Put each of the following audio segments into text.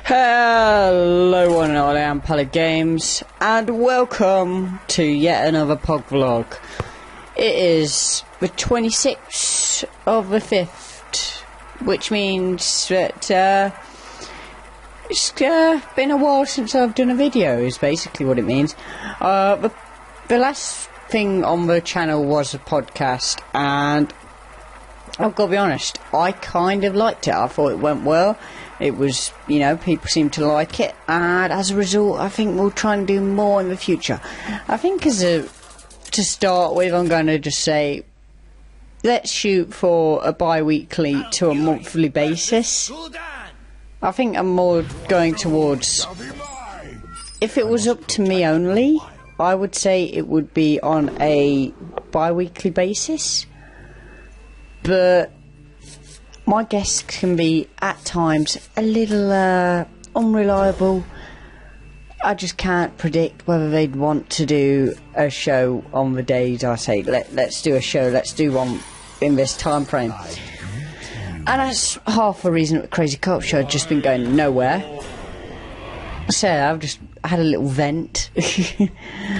Hello one and all, I am POG Games and welcome to yet another POG vlog. It is the 26th of the 5th, which means that it's been a while since I've done a video, is basically what it means. The last thing on the channel was a podcast, and I've got to be honest, I kind of liked it. I thought it went well. It was, you know, people seem to like it, and as a result, I think we'll try and do more in the future. I think to start with, I'm going to just say, let's shoot for a bi-weekly to a monthly basis. I think I'm more going towards, if it was up to me only, I would say it would be on a bi-weekly basis. But my guests can be, at times, a little unreliable. I just can't predict whether they'd want to do a show on the days I say, let's do a show, let's do one in this time frame. And that's half the reason that the Crazy Co-op show had just been going nowhere. So I've just had a little vent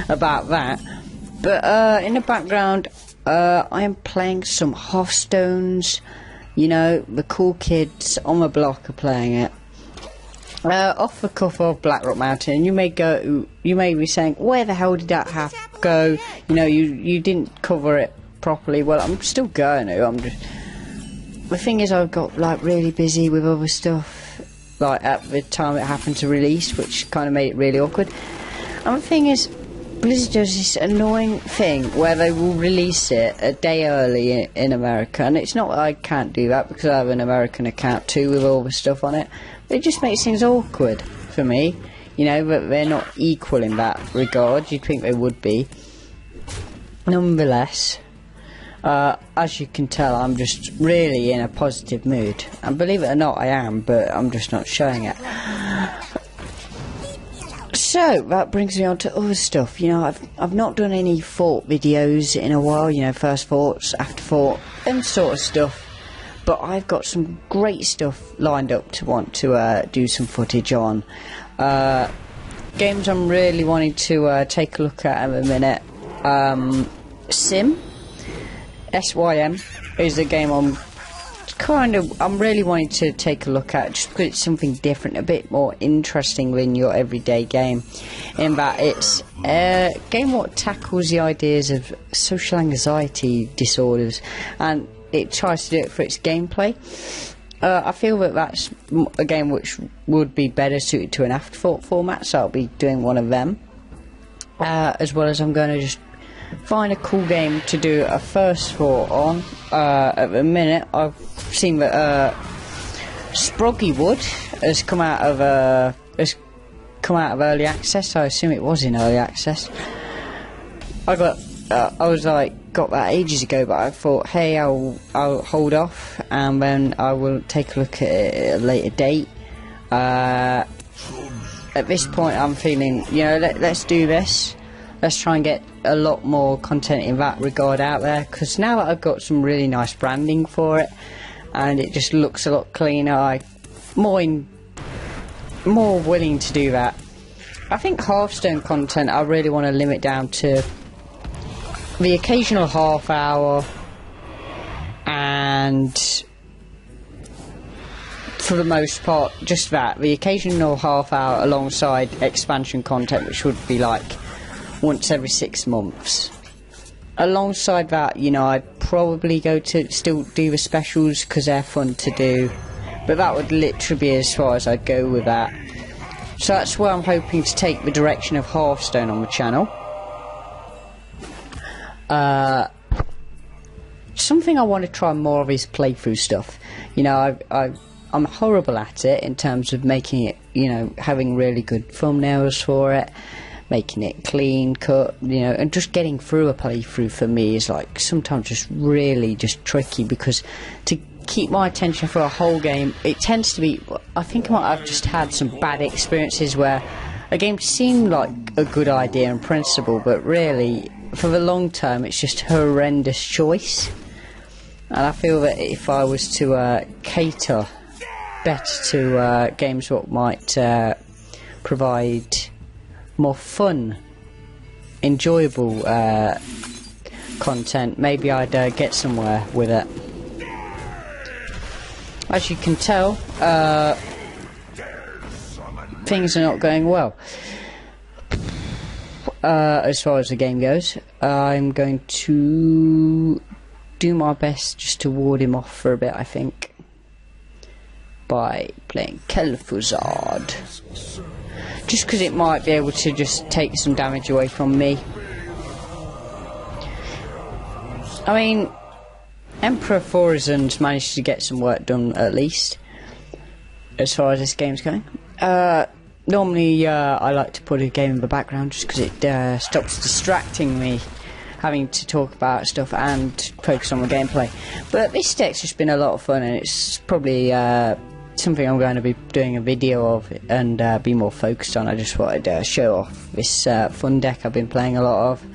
about that. But in the background, I am playing some Hearthstones. You know, the cool kids on the block are playing it. Off the cuff of Blackrock Mountain, you may be saying, where the hell did that have to go? You know, you didn't cover it properly. Well, I'm still going to. The thing is, I've got like really busy with other stuff, like at the time it happened to release, which kind of made it really awkward. And the thing is, Blizzard does this annoying thing where they will release it a day early in America, and it's not that I can't do that because I have an American account too with all the stuff on it, but it just makes things awkward for me, you know, but they're not equal in that regard. You'd think they would be. Nonetheless, as you can tell, I'm just really in a positive mood, and believe it or not I am, but I'm just not showing it. So that brings me on to other stuff. You know, I've not done any thought videos in a while. You know, first thoughts, after thought, and sort of stuff. But I've got some great stuff lined up to want to do some footage on. Games I'm really wanting to take a look at the minute. SYM is a game I'm really wanting to take a look at, just because it's something different, a bit more interesting than your everyday game, in that it's a game what tackles the ideas of social anxiety disorders, and it tries to do it for its gameplay. I feel that that's a game which would be better suited to an afterthought format, so I'll be doing one of them, as well as I'm going to just find a cool game to do a first thought on. At the minute, I've seen that Sproggywood has come out of early access. I assume it was in early access. got that ages ago, but I thought, hey, I'll hold off, and then I will take a look at it at a later date. At this point, I'm feeling, you know, let's do this. Let's try and get a lot more content in that regard out there, because now that I've got some really nice branding for it, and it just looks a lot cleaner, I'm more willing to do that. I think Hearthstone content I really want to limit down to the occasional half hour, and for the most part just that, the occasional half hour alongside expansion content, which would be like once every 6 months. Alongside that, you know, I'd probably go to still do the specials because they're fun to do, but that would literally be as far as I'd go with that. So that's where I'm hoping to take the direction of Hearthstone on the channel. Something I want to try more of is playthrough stuff. You know, I'm horrible at it in terms of making it, you know, having really good thumbnails for it, making it clean cut, you know, and just getting through a playthrough for me is like sometimes just really just tricky, because to keep my attention for a whole game, it tends to be, I think I've just had some bad experiences where a game seemed like a good idea in principle, but really for the long term it's just a horrendous choice. And I feel that if I was to cater better to games what might provide more fun, enjoyable content. Maybe I'd get somewhere with it. As you can tell, things are not going well. As far as the game goes, I'm going to do my best just to ward him off for a bit, I think, by playing Kel'Thuzad. Just because it might be able to just take some damage away from me. I mean, Emperor Thorazon's managed to get some work done, at least, as far as this game's going. Normally, I like to put a game in the background just because it stops distracting me, having to talk about stuff and focus on the gameplay. But this deck's just been a lot of fun, and it's probably something I'm going to be doing a video of and be more focused on. I just wanted to show off this fun deck I've been playing a lot of.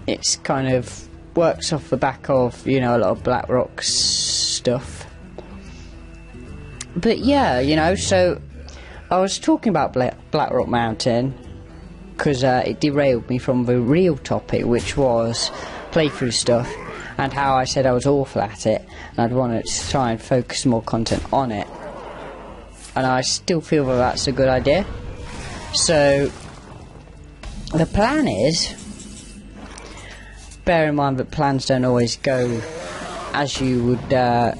It's kind of works off the back of, you know, a lot of Blackrock's stuff. But yeah, you know, so I was talking about Blackrock Mountain because it derailed me from the real topic, which was playthrough stuff, and how I said I was awful at it and I'd wanted to try and focus more content on it, and I still feel that that's a good idea. So the plan is, bear in mind that plans don't always go as you would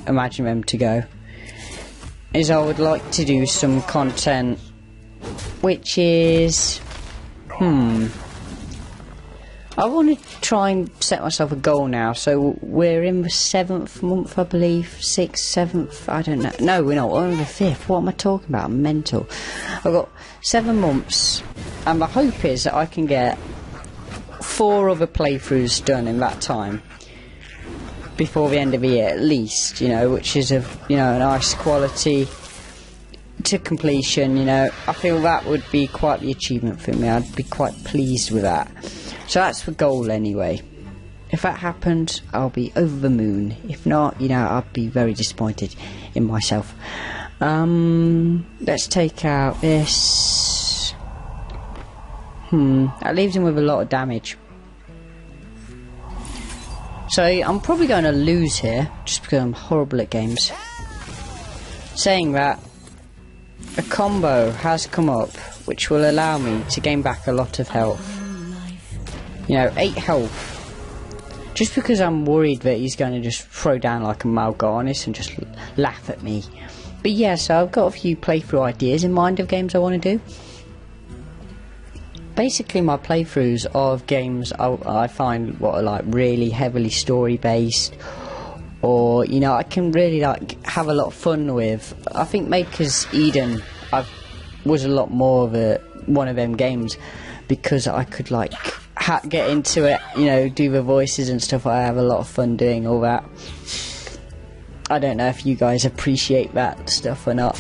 imagine them to go, is I would like to do some content which is I want to try and set myself a goal now. So we're in the 7th month, I believe. 6th, 7th, I don't know. No, we're not. We're in the 5th. What am I talking about? I'm mental. I've got 7 months, and my hope is that I can get 4 other playthroughs done in that time before the end of the year, at least, you know, which is a, you know, a nice quality to completion. You know, I feel that would be quite the achievement for me. I'd be quite pleased with that. So that's the goal anyway. If that happens, I'll be over the moon. If not, you know, I'll be very disappointed in myself. Let's take out this. That leaves him with a lot of damage. So I'm probably going to lose here, just because I'm horrible at games. Saying that, a combo has come up, which will allow me to gain back a lot of health. You know, 8 health. Just because I'm worried that he's going to just throw down like a Mal'Ganis and just laugh at me. But yeah, so I've got a few playthrough ideas in mind of games I want to do. Basically, my playthroughs of games I find what are like really heavily story based, or, you know, I can really like have a lot of fun with. I think Maker's Eden was a lot more of one of them games, because I could like get into it, you know, do the voices and stuff. I have a lot of fun doing all that. I don't know if you guys appreciate that stuff or not,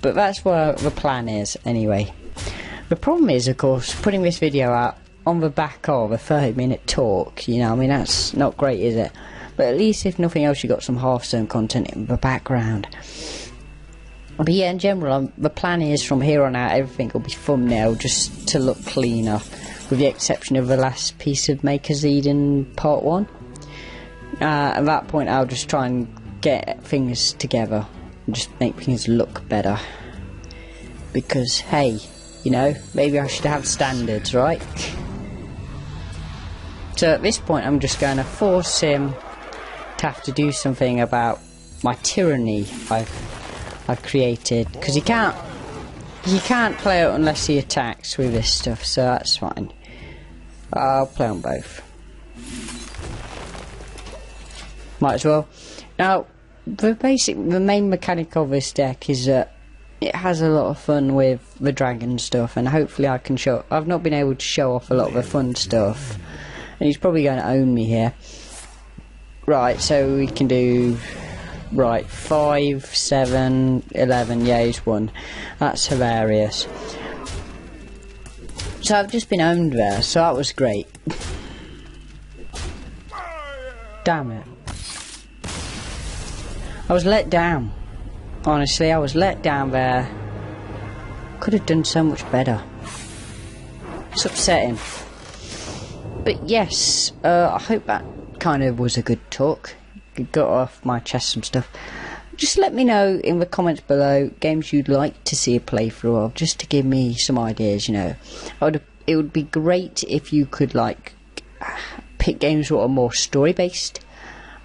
but that's what the plan is anyway. The problem is, of course, putting this video out on the back of a 30-minute talk, you know, I mean, that's not great, is it? But at least, if nothing else, you got some Hearthstone content in the background. But yeah, in general, the plan is from here on out, everything will be thumbnail, just to look cleaner, with the exception of the last piece of Maker's Eden Part 1. At that point, I'll just try and get things together, and just make things look better. Because, hey, you know, maybe I should have standards, right? So at this point, I'm just going to force him to have to do something about my tyranny I've created, because he can't play it unless he attacks with this stuff, so that's fine. I'll play on both. Might as well. Now, the main mechanic of this deck is that it has a lot of fun with the dragon stuff, and hopefully I can show. I've not been able to show off a lot of the fun stuff, and he's probably going to own me here. Right, so we can do, right, 5, 7, 11, yeah, he's won. That's hilarious. So I've just been owned there, so that was great. Damn it. I was let down. Honestly, I was let down there. Could have done so much better. It's upsetting. But yes, I hope that kind of was a good talk. It got off my chest some stuff. Just let me know in the comments below games you'd like to see a playthrough of, just to give me some ideas, you know. It would be great if you could, like, pick games that are more story-based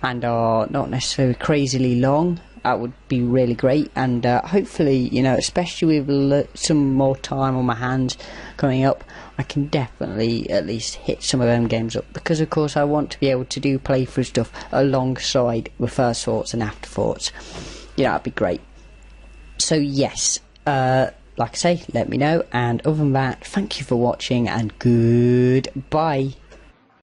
and are not necessarily crazily long. That would be really great, and hopefully, you know, especially with some more time on my hands coming up, I can definitely at least hit some of them games up, because of course I want to be able to do playthrough stuff alongside the first thoughts and afterthoughts. Yeah, that'd be great. So yes, like I say, let me know, and other than that, thank you for watching and goodbye.